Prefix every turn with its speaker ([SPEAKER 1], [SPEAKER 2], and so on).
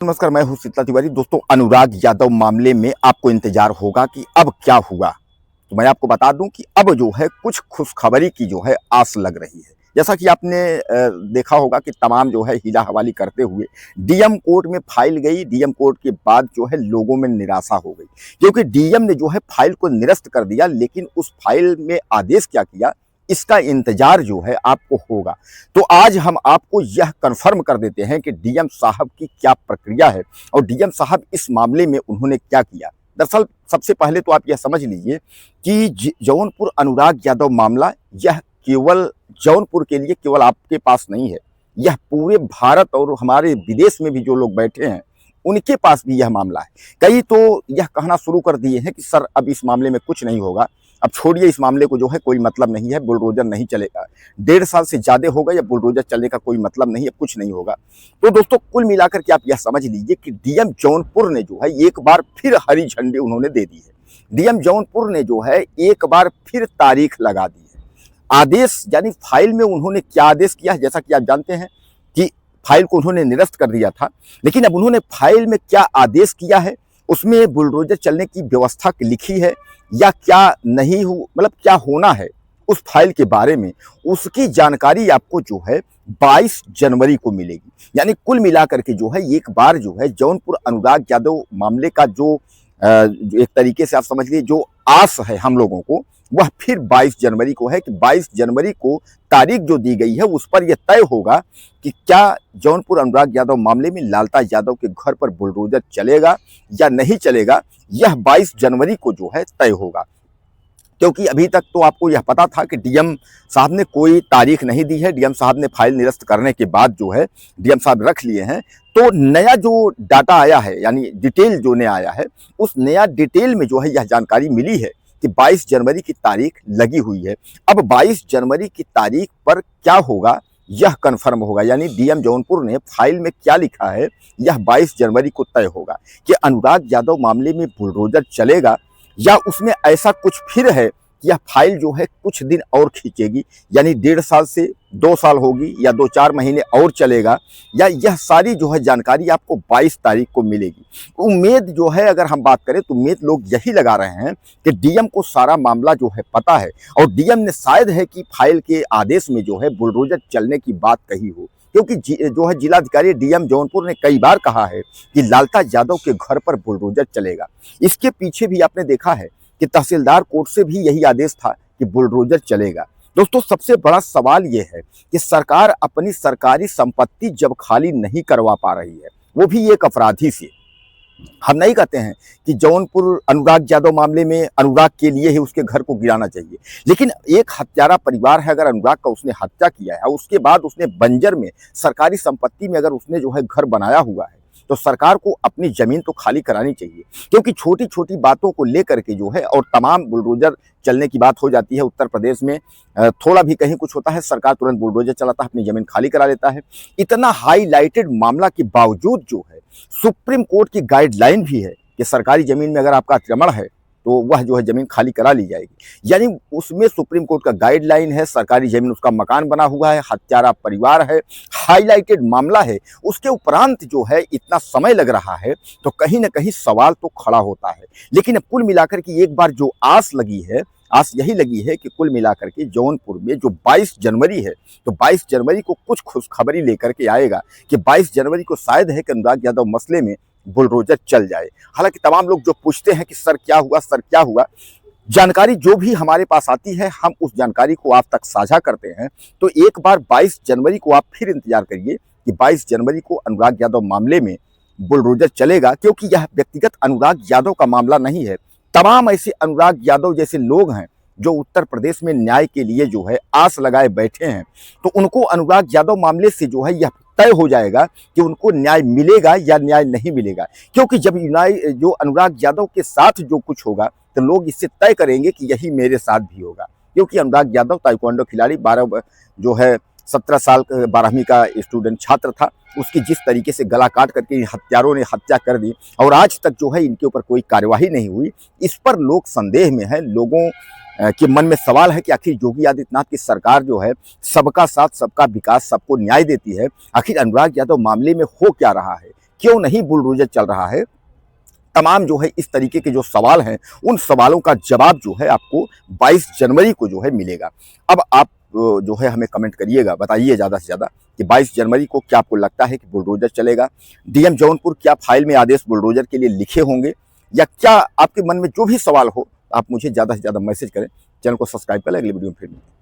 [SPEAKER 1] नमस्कार, मैं हूं शीतला तिवारी। दोस्तों, अनुराग यादव मामले में आपको इंतजार होगा कि अब क्या हुआ। तो मैं आपको बता दूं कि अब जो है कुछ खुशखबरी की जो है आस लग रही है। जैसा कि आपने देखा होगा कि तमाम जो है हीला हवाली करते हुए डीएम कोर्ट में फाइल गई। डीएम कोर्ट के बाद जो है लोगों में निराशा हो गई, क्योंकि डीएम ने जो है फाइल को निरस्त कर दिया, लेकिन उस फाइल में आदेश क्या किया इसका इंतजार जो है आपको होगा। तो आज हम आपको यह कन्फर्म कर देते हैं कि डीएम साहब की क्या प्रक्रिया है और डीएम साहब इस मामले में उन्होंने क्या किया। दरअसल सबसे पहले तो आप यह समझ लीजिए कि जौनपुर अनुराग यादव मामला यह केवल जौनपुर के लिए केवल आपके पास नहीं है, यह पूरे भारत और हमारे विदेश में भी जो लोग बैठे हैं उनके पास भी यह मामला है। कई तो यह कहना शुरू कर दिए हैं कि सर अब इस मामले में कुछ नहीं होगा, अब छोड़िए इस मामले को, जो है कोई मतलब नहीं है, बुलडोजर नहीं चलेगा। 1.5 साल से ज़्यादा हो गए, अब बुलडोजर चलने का कोई मतलब नहीं है, कुछ नहीं होगा। तो दोस्तों, कुल मिलाकर के आप यह समझ लीजिए कि डीएम जौनपुर ने जो है एक बार फिर हरी झंडी उन्होंने दे दी है। डीएम जौनपुर ने जो है एक बार फिर तारीख लगा दी है। आदेश यानी फाइल में उन्होंने क्या आदेश किया है, जैसा कि आप जानते हैं कि फाइल को उन्होंने निरस्त कर दिया था, लेकिन अब उन्होंने फाइल में क्या आदेश किया है, उसमें बुलडोजर चलने की व्यवस्था लिखी है या क्या नहीं हो, मतलब क्या होना है उस फाइल के बारे में, उसकी जानकारी आपको जो है 22 जनवरी को मिलेगी। यानी कुल मिलाकर के जो है एक बार जो है जौनपुर अनुराग यादव मामले का जो एक तरीके से आप समझ लीजिए जो आस है हम लोगों को, वह फिर 22 जनवरी को है कि 22 जनवरी को तारीख जो दी गई है उस पर यह तय होगा कि क्या जौनपुर अनुराग यादव मामले में लालता यादव के घर पर बुलडोजर चलेगा या नहीं चलेगा। यह 22 जनवरी को जो है तय होगा, क्योंकि अभी तक तो आपको यह पता था कि डीएम साहब ने कोई तारीख नहीं दी है। डीएम साहब ने फाइल निरस्त करने के बाद जो है डीएम साहब रख लिए हैं। तो नया जो डाटा आया है, यानी डिटेल जो नया आया है, उस नया डिटेल में जो है यह जानकारी मिली है कि 22 जनवरी की तारीख लगी हुई है। अब 22 जनवरी की तारीख पर क्या होगा यह कन्फर्म होगा, यानी डीएम जौनपुर ने फाइल में क्या लिखा है यह 22 जनवरी को तय होगा कि अनुराग यादव मामले में बुलडोजर चलेगा या उसमें ऐसा कुछ फिर है कि यह फाइल जो है कुछ दिन और खींचेगी, यानी 1.5 साल से 2 साल होगी या 2-4 महीने और चलेगा, या यह सारी जो है जानकारी आपको 22 तारीख को मिलेगी। उम्मीद जो है अगर हम बात करें तो उम्मीद लोग यही लगा रहे हैं कि डीएम को सारा मामला जो है पता है और डीएम ने शायद है कि फाइल के आदेश में जो है बुलडोजर चलने की बात कही हो, क्योंकि जो है जिलाधिकारी डीएम जौनपुर ने कई बार कहा है कि लालता यादव के घर पर बुलडोजर चलेगा। इसके पीछे भी आपने देखा है कि तहसीलदार कोर्ट से भी यही आदेश था कि बुलडोजर चलेगा। दोस्तों, सबसे बड़ा सवाल यह है कि सरकार अपनी सरकारी संपत्ति जब खाली नहीं करवा पा रही है, वो भी एक अपराधी से। हम नहीं कहते हैं कि जौनपुर अनुराग यादव मामले में अनुराग के लिए ही उसके घर को गिराना चाहिए, लेकिन एक हत्यारा परिवार है, अगर अनुराग का उसने हत्या किया है और उसके बाद उसने बंजर में सरकारी संपत्ति में अगर उसने जो है घर बनाया हुआ है, तो सरकार को अपनी जमीन तो खाली करानी चाहिए। क्योंकि छोटी छोटी बातों को लेकर के जो है और तमाम बुलडोजर चलने की बात हो जाती है। उत्तर प्रदेश में थोड़ा भी कहीं कुछ होता है, सरकार तुरंत बुलडोजर चलाता है, अपनी जमीन खाली करा लेता है। इतना हाईलाइटेड मामला के बावजूद जो है सुप्रीम कोर्ट की गाइडलाइन भी है कि सरकारी जमीन में अगर आपका अतिक्रमण है तो वह जो है जमीन खाली करा ली जाएगी। यानी उसमें सुप्रीम कोर्ट का गाइडलाइन है, सरकारी जमीन उसका मकान बना हुआ है, हत्यारा परिवार है, हाईलाइटेड मामला है, उसके उपरांत जो है इतना समय लग रहा है, तो कहीं ना कहीं सवाल तो खड़ा होता है। लेकिन कुल मिलाकर के एक बार जो आस लगी है, आस यही लगी है कि कुल मिलाकर के जौनपुर में जो 22 जनवरी है, तो 22 जनवरी को कुछ खुशखबरी लेकर के आएगा कि 22 जनवरी को शायद है कि अनुराग यादव मसले में बुलडोजर चल जाए। हालांकि तमाम लोग जो पूछते हैं कि सर क्या हुआ, सर क्या हुआ, जानकारी जो भी हमारे पास आती है हम उस जानकारी को आप तक साझा करते हैं। तो एक बार 22 जनवरी को आप फिर इंतजार करिए कि 22 जनवरी को अनुराग यादव मामले में बुलडोजर चलेगा, क्योंकि यह व्यक्तिगत अनुराग यादव का मामला नहीं है। तमाम ऐसे अनुराग यादव जैसे लोग हैं जो उत्तर प्रदेश में न्याय के लिए जो है आस लगाए बैठे हैं, तो उनको अनुराग यादव मामले से जो है यह तय हो जाएगा कि उनको न्याय मिलेगा या न्याय नहीं मिलेगा। क्योंकि जब जो अनुराग यादव के साथ जो कुछ होगा तो लोग इससे तय करेंगे कि यही मेरे साथ भी होगा। क्योंकि अनुराग यादव ताइक्वांडो खिलाड़ी 17 साल 12वीं का स्टूडेंट छात्र था, उसकी जिस तरीके से गला काट करके हत्यारों ने हत्या कर दी और आज तक जो है इनके ऊपर कोई कार्यवाही नहीं हुई, इस पर लोग संदेह में हैं। लोगों के मन में सवाल है कि आखिर योगी आदित्यनाथ की सरकार जो है सबका साथ सबका विकास सबको न्याय देती है, आखिर अनुराग यादव मामले में हो क्या रहा है, क्यों नहीं बुलडोजर चल रहा है, तमाम जो है इस तरीके के जो सवाल हैं, उन सवालों का जवाब जो है आपको 22 जनवरी को जो है मिलेगा। अब आप जो है हमें कमेंट करिएगा, बताइए ज़्यादा से ज़्यादा कि 22 जनवरी को क्या आपको लगता है कि बुलडोजर चलेगा? डीएम जौनपुर क्या फाइल में आदेश बुलडोजर के लिए लिखे होंगे, या क्या आपके मन में जो भी सवाल हो आप मुझे ज़्यादा से ज़्यादा मैसेज करें। चैनल को सब्सक्राइब करें, अगली वीडियो में फिर मिलेंगे।